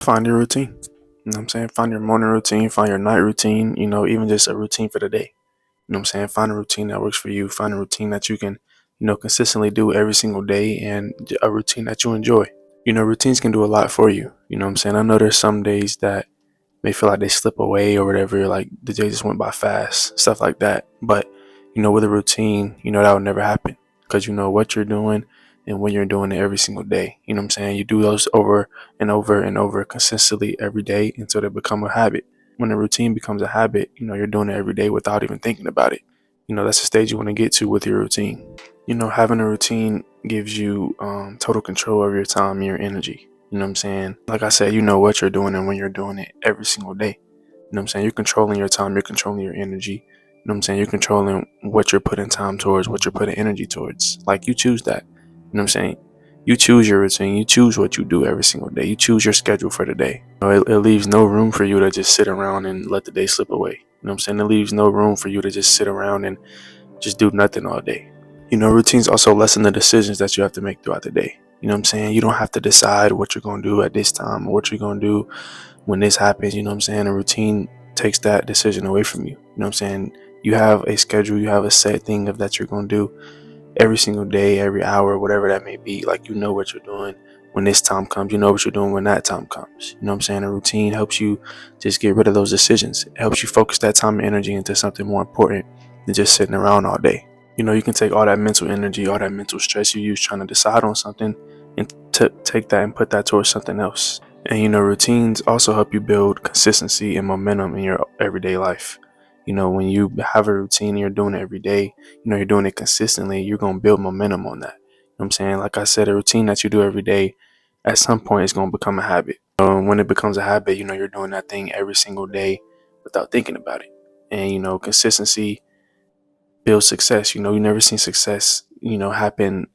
Find your routine. You know what I'm saying? Find your morning routine, find your night routine, even just a routine for the day. You know what I'm saying? Find a routine that works for you. Find a routine that you can, consistently do every single day and a routine that you enjoy. Routines can do a lot for you. You know what I'm saying? I know there's some days that may feel like they slip away or whatever, like the day just went by fast, stuff like that. But, with a routine, that would never happen because you know what you're doing and when you're doing it every single day. You know what I'm saying? You do those over and over and over consistently every day until they become a habit. When a routine becomes a habit, you're doing it every day without even thinking about it. That's the stage you want to get to with your routine. Having a routine gives you total control over your time and your energy. You know what I'm saying? Like I said, you know what you're doing and when you're doing it every single day. You know what I'm saying? You're controlling your time, you're controlling your energy. You know what I'm saying? You're controlling what you're putting time towards, what you're putting energy towards. Like you choose that. You know what I'm saying? You choose your routine, you choose what you do every single day. You choose your schedule for the day. It leaves no room for you to just sit around and let the day slip away. You know what I'm saying? It leaves no room for you to just sit around and just do nothing all day. Routines also lessen the decisions that you have to make throughout the day. You know what I'm saying? You don't have to decide what you're going to do at this time or what you're going to do when this happens. You know what I'm saying? A routine takes that decision away from you. You know what I'm saying? You have a schedule, you have a set thing of that you're going to do every single day, every hour, whatever that may be. Like, you know what you're doing when this time comes, you know what you're doing when that time comes. You know what I'm saying? A routine helps you just get rid of those decisions. It helps you focus that time and energy into something more important than just sitting around all day. You can take all that mental energy, all that mental stress you use trying to decide on something and take that and put that towards something else. And routines also help you build consistency and momentum in your everyday life. When you have a routine and you're doing it every day, you're doing it consistently, you're going to build momentum on that. You know what I'm saying? Like I said, a routine that you do every day at some point is going to become a habit. When it becomes a habit, you're doing that thing every single day without thinking about it. And, consistency builds success. You never seen success, happen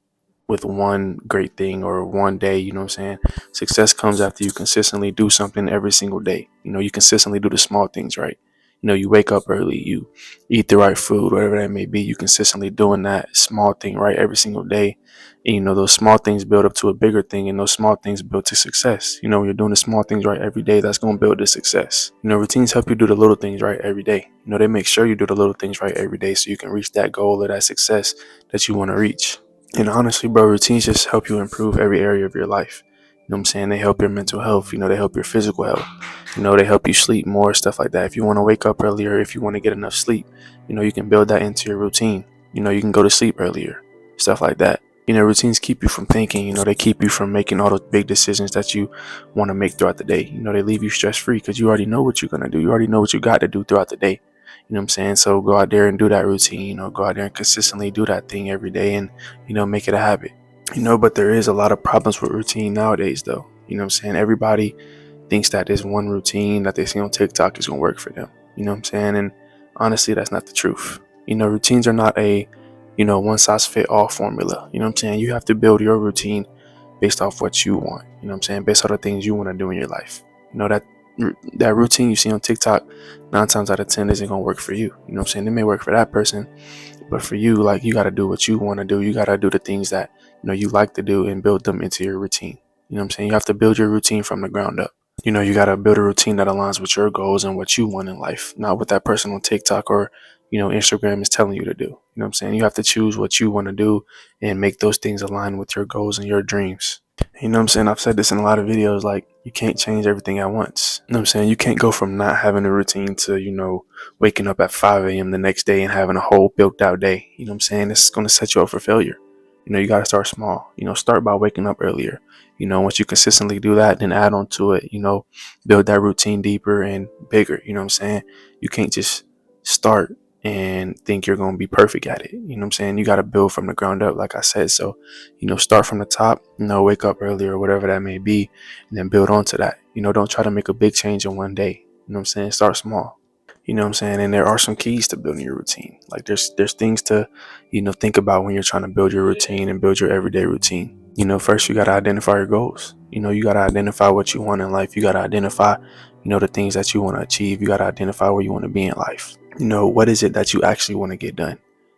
with one great thing or one day. You know what I'm saying? Success comes after you consistently do something every single day. You consistently do the small things right. You wake up early, you eat the right food, whatever that may be. You consistently doing that small thing right every single day. And those small things build up to a bigger thing, and those small things build to success. When you're doing the small things right every day, that's going to build to success. Routines help you do the little things right every day. They make sure you do the little things right every day so you can reach that goal or that success that you want to reach. And honestly, bro, routines just help you improve every area of your life. You know what I'm saying? They help your mental health. They help your physical health. They help you sleep more, stuff like that. If you want to wake up earlier, if you want to get enough sleep, you can build that into your routine. You can go to sleep earlier, stuff like that. Routines keep you from thinking. They keep you from making all those big decisions that you want to make throughout the day. They leave you stress free because you already know what you're going to do. You already know what you got to do throughout the day. You know what I'm saying? So go out there and do that routine, go out there and consistently do that thing every day and, make it a habit. But there is a lot of problems with routine nowadays though. You know what I'm saying? Everybody thinks that this one routine that they see on TikTok is gonna work for them. You know what I'm saying? And honestly, that's not the truth. Routines are not a, one size fit all formula. You know what I'm saying? You have to build your routine based off what you want. You know what I'm saying? Based on the things you want to do in your life. That routine you see on TikTok 9 times out of 10 isn't gonna work for you. You know what I'm saying? It may work for that person, but for you, like, you gotta do what you want to do. You gotta do the things that you like to do and build them into your routine. You know what I'm saying? You have to build your routine from the ground up. You gotta build a routine that aligns with your goals and what you want in life, not what that person on TikTok or Instagram is telling you to do. You know what I'm saying? You have to choose what you want to do and make those things align with your goals and your dreams. You know what I'm saying? I've said this in a lot of videos, like, you can't change everything at once. You know what I'm saying? You can't go from not having a routine to, waking up at 5 a.m. the next day and having a whole built out day. You know what I'm saying? It's going to set you up for failure. You got to start small. Start by waking up earlier. Once you consistently do that, then add on to it, build that routine deeper and bigger. You know what I'm saying? You can't just start and think you're going to be perfect at it. You know what I'm saying? You got to build from the ground up, like I said. So, start from the top, wake up early or whatever that may be, and then build onto that. Don't try to make a big change in one day. You know what I'm saying? Start small. You know what I'm saying? And there are some keys to building your routine. Like, there's things to, think about when you're trying to build your routine and build your everyday routine. First you got to identify your goals. You got to identify what you want in life. You got to identify, the things that you want to achieve. You got to identify where you want to be in life. What is it that you actually want to get done?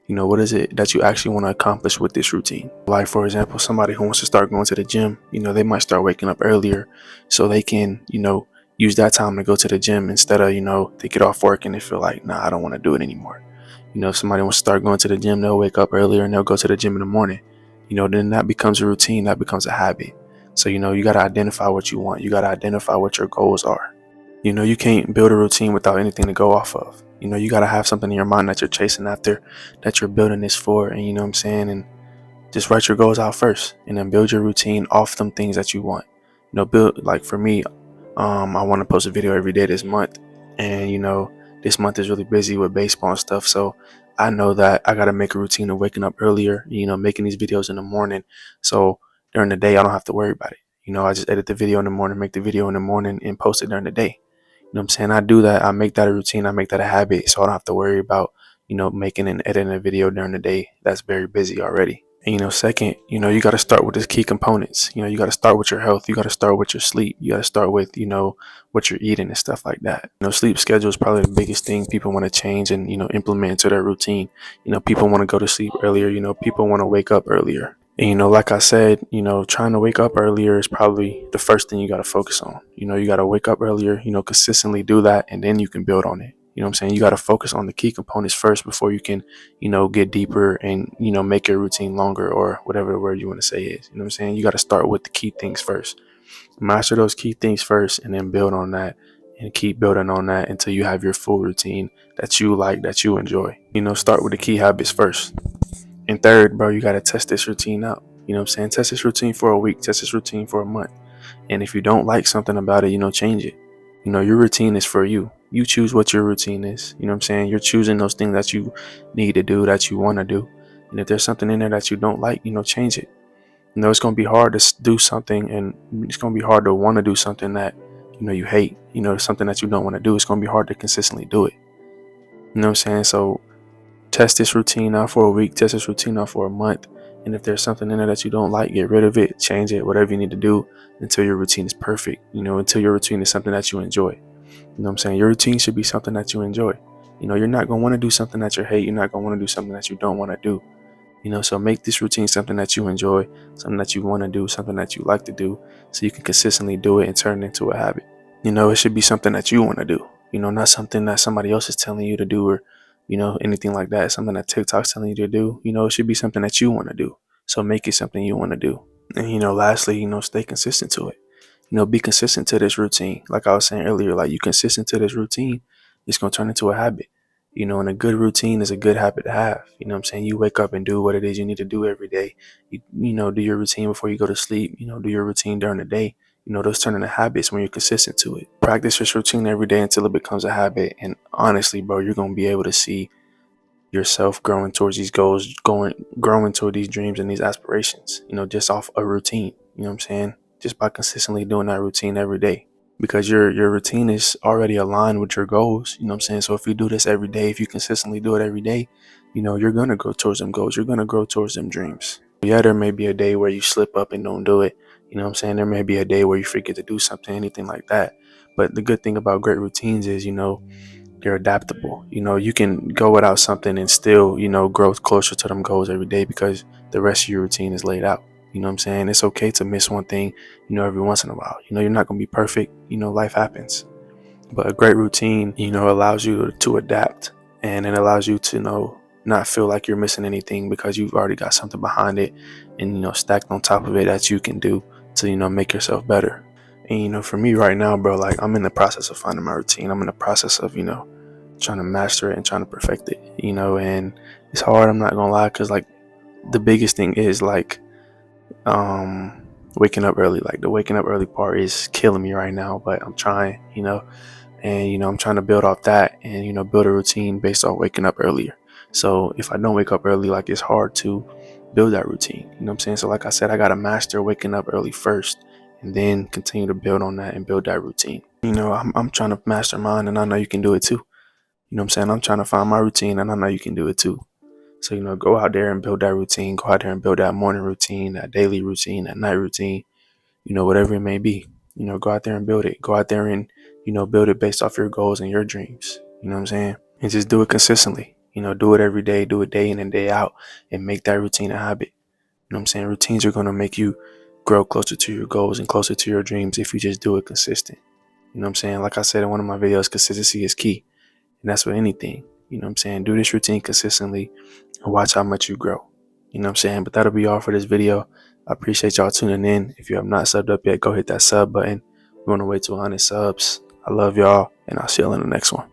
What is it that you actually want to accomplish with this routine? Like, for example, somebody who wants to start going to the gym, they might start waking up earlier so they can, use that time to go to the gym instead of, they get off work and they feel like, nah, I don't want to do it anymore. If somebody wants to start going to the gym, they'll wake up earlier and they'll go to the gym in the morning. Then that becomes a routine, that becomes a habit. So, you got to identify what you want. You got to identify what your goals are. You can't build a routine without anything to go off of. You got to have something in your mind that you're chasing after, that you're building this for. And you know what I'm saying? And just write your goals out first and then build your routine off them things that you want. Build, like for me, I want to post a video every day this month. And, this month is really busy with baseball and stuff. So I know that I got to make a routine of waking up earlier, making these videos in the morning. So during the day, I don't have to worry about it. I just edit the video in the morning, make the video in the morning and post it during the day. What I'm saying? I do that. I make that a routine. I make that a habit. So I don't have to worry about, making and editing a video during the day that's very busy already. And, second, you got to start with the key components. You got to start with your health. You got to start with your sleep. You got to start with, what you're eating and stuff like that. Sleep schedule is probably the biggest thing people want to change and, implement into their routine. People want to go to sleep earlier. People want to wake up earlier. And, like I said, trying to wake up earlier is probably the first thing you got to focus on. You got to wake up earlier, consistently do that, and then you can build on it. You know what I'm saying? You got to focus on the key components first before you can, get deeper and, make your routine longer or whatever the word you want to say is. You know what I'm saying? You got to start with the key things first. Master those key things first and then build on that and keep building on that until you have your full routine that you like, that you enjoy. Start with the key habits first. And third, bro, you got to test this routine out. You know what I'm saying? Test this routine for a week, test this routine for a month. And if you don't like something about it, change it. Your routine is for you. You choose what your routine is. You know what I'm saying? You're choosing those things that you need to do, that you want to do. And if there's something in there that you don't like, change it. It's going to be hard to do something, and it's going to be hard to want to do something that, you hate. Something that you don't want to do. It's going to be hard to consistently do it. You know what I'm saying? So test this routine out for a week, test this routine out for a month. And if there's something in there that you don't like, get rid of it, change it, whatever you need to do until your routine is perfect, until your routine is something that you enjoy. You know what I'm saying? Your routine should be something that you enjoy. You're not going to want to do something that you hate. You're not going to want to do something that you don't want to do. So make this routine something that you enjoy, something that you want to do, something that you like to do, so you can consistently do it and turn it into a habit. It should be something that you want to do, not something that somebody else is telling you to do or, anything like that. Something that TikTok's telling you to do, it should be something that you want to do. So make it something you want to do. And, lastly, stay consistent to it. Be consistent to this routine. Like I was saying earlier, like you consistent to this routine, it's going to turn into a habit. And a good routine is a good habit to have. You know what I'm saying? You wake up and do what it is you need to do every day. Do your routine before you go to sleep. Do your routine during the day. Those turn into habits when you're consistent to it. Practice this routine every day until it becomes a habit. And honestly, bro, you're going to be able to see yourself growing towards these goals, growing toward these dreams and these aspirations, just off a routine. You know what I'm saying? Just by consistently doing that routine every day. Because your routine is already aligned with your goals. You know what I'm saying? So if you do this every day, if you consistently do it every day, you're going to go towards them goals. You're going to grow towards them dreams. Yeah, there may be a day where you slip up and don't do it. You know what I'm saying? There may be a day where you forget to do something, anything like that. But the good thing about great routines is, you're adaptable. You can go without something and still, grow closer to them goals every day because the rest of your routine is laid out. You know what I'm saying? It's okay to miss one thing, every once in a while. You're not going to be perfect. Life happens. But a great routine, allows you to adapt, and it allows you to, not feel like you're missing anything because you've already got something behind it and, stacked on top of it that you can do to, make yourself better. And, for me right now, bro, like I'm in the process of finding my routine. I'm in the process of, trying to master it and trying to perfect it, and it's hard. I'm not going to lie. Cause like the biggest thing is like, waking up early. Like the waking up early part is killing me right now, but I'm trying, and I'm trying to build off that and build a routine based off waking up earlier. So if I don't wake up early, like it's hard to build that routine. You know what I'm saying? So like I said, I gotta master waking up early first and then continue to build on that and build that routine. I'm trying to master mine, and I know you can do it too. You know what I'm saying? I'm trying to find my routine, and I know you can do it too. So, go out there and build that routine. Go out there and build that morning routine, that daily routine, that night routine, whatever it may be. Go out there and build it. Go out there and, build it based off your goals and your dreams. You know what I'm saying? And just do it consistently. do it every day, do it day in and day out, and make that routine a habit. You know what I'm saying? Routines are going to make you grow closer to your goals and closer to your dreams if you just do it consistent. You know what I'm saying? Like I said in one of my videos, consistency is key. And that's with anything. You know what I'm saying? Do this routine consistently and watch how much you grow. You know what I'm saying? But that'll be all for this video. I appreciate y'all tuning in. If you have not subbed up yet, go hit that sub button. We're on the way to 100 subs. I love y'all, and I'll see y'all in the next one.